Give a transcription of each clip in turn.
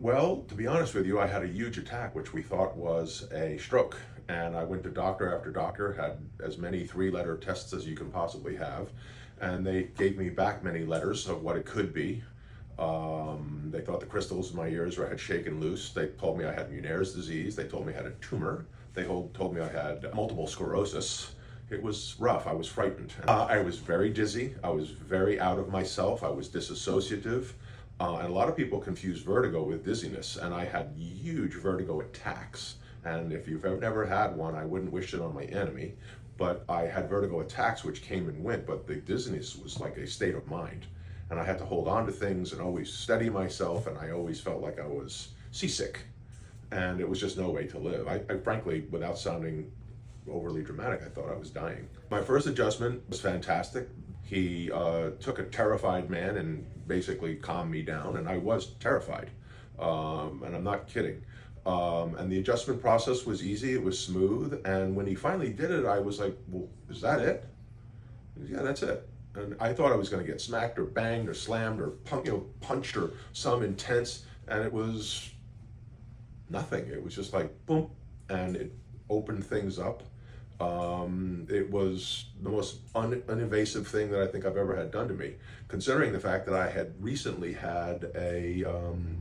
Well, to be honest with you, I had a huge attack, which we thought was a stroke. And I went to doctor after doctor, had as many three-letter tests as you can possibly have. And they gave me back many letters of what it could be. They thought the crystals in my ears had shaken loose. They told me I had Ménière's disease. They told me I had a tumor. They told me I had multiple sclerosis. It was rough. I was frightened. I was very dizzy. I was very out of myself. I was disassociative. And a lot of people confuse vertigo with dizziness, and I had huge vertigo attacks. And if you've never had one, I wouldn't wish it on my enemy. But I had vertigo attacks which came and went, but the dizziness was like a state of mind. And I had to hold on to things and always steady myself, and I always felt like I was seasick. And it was just no way to live. I frankly, without sounding overly dramatic, I thought I was dying. My first adjustment was fantastic. He took a terrified man and basically calmed me down, and I was terrified, and I'm not kidding. And the adjustment process was easy, it was smooth, and when he finally did it, I was like, well, is that it? Yeah, that's it. And I thought I was going to get smacked or banged or slammed or punched or some intense, and it was nothing. It was just like boom, and it opened things up. It was the most uninvasive thing that I think I've ever had done to me, considering the fact that I had recently had a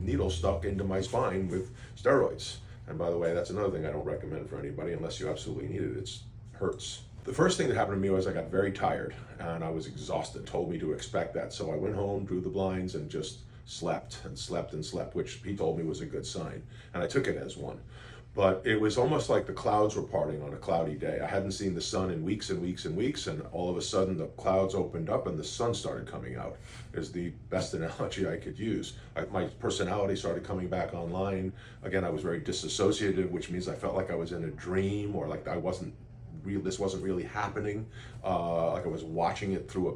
needle stuck into my spine with steroids. And by the way, that's another thing I don't recommend for anybody unless you absolutely need it. It hurts. The first thing that happened to me was I got very tired and I was exhausted, told me to expect that. So I went home, drew the blinds, and just slept and slept and slept, which he told me was a good sign. And I took it as one. But it was almost like the clouds were parting on a cloudy day. I hadn't seen the sun in weeks and weeks and weeks, and all of a sudden the clouds opened up and the sun started coming out, is the best analogy I could use. My personality started coming back online. Again, I was very disassociative, which means I felt like I was in a dream, or like this wasn't really happening, like I was watching it through a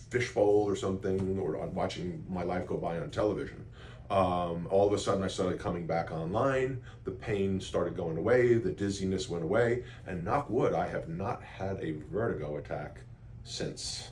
fishbowl or something, or watching my life go by on television. All of a sudden I started coming back online, the pain started going away, the dizziness went away, and knock wood, I have not had a vertigo attack since.